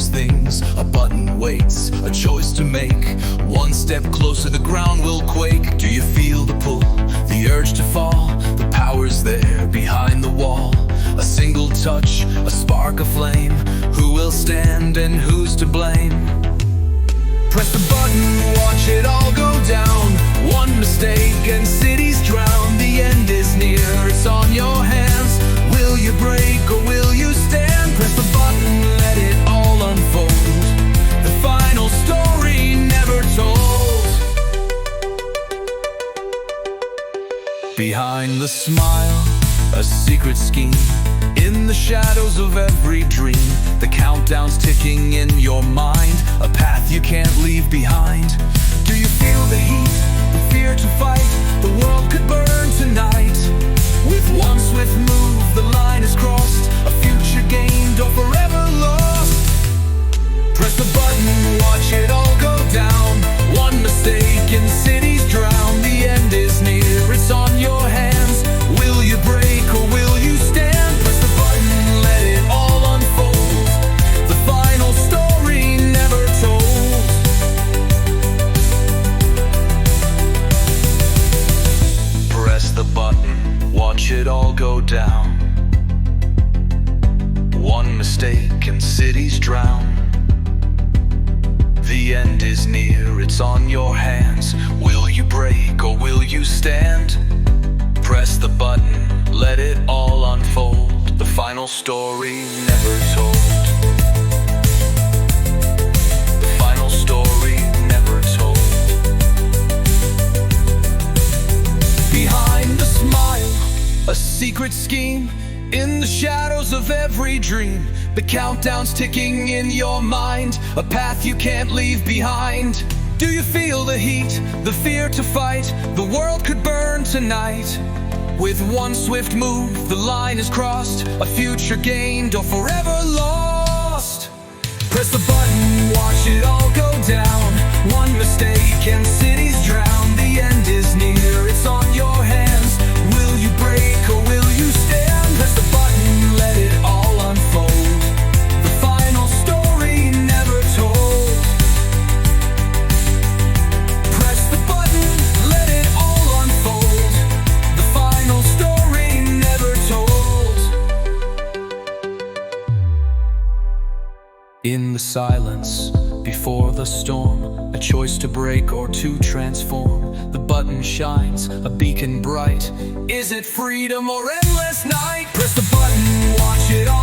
those things. A button waits, a choice to make. One step closer, the ground will quake. Do you feel the pull, the urge to fall? The power's there behind the wall. A single touch, a spark, a flame. Who will stand and who's to blame? Press the button, watch it all go down. One mistake and cities drown. The end is near, it's on your hands. Will you break or will you stand? Press the button, let it all unfold. The final story never told. Behind the smile, a secret scheme. In the shadows of every dream, the countdown's ticking in your mind. A path you can't leave behind. Do you feel the heat, the fear to fight? The world could burn tonight. With one swift move, the line is crossed. A future gained or forever lost. Press the button, watch it all go down. One mistake and cities drown. The end is near, it's on your hands. Will you break or will you stand? Press the button, let it all unfold. The final story never told. Press the button, watch it all go down. One mistake and cities drown. The end is near, it's on your hands. Will you break or will you stand? Press the button, let it all unfold. The final story never told. The final story never told. Behind the smile, a secret scheme. In the shadows of every dream, the countdown's ticking in your mind. A path you can't leave behind. Do you feel the heat, the fear to fight? The world could burn tonight. With one swift move, the line is crossed. A future gained or forever lost. Press the button, watch it all go down. One mistake and cities drown. The end is near, it's on your hands. Will you break or will you stand? Press the button, let it all unfold. The final story never told. Press the button, let it all unfold. The final story never told. In the silence, before the storm, a choice to break or to transform. The button shines, a beacon bright. Is it freedom or endless night? Press the button, watch it all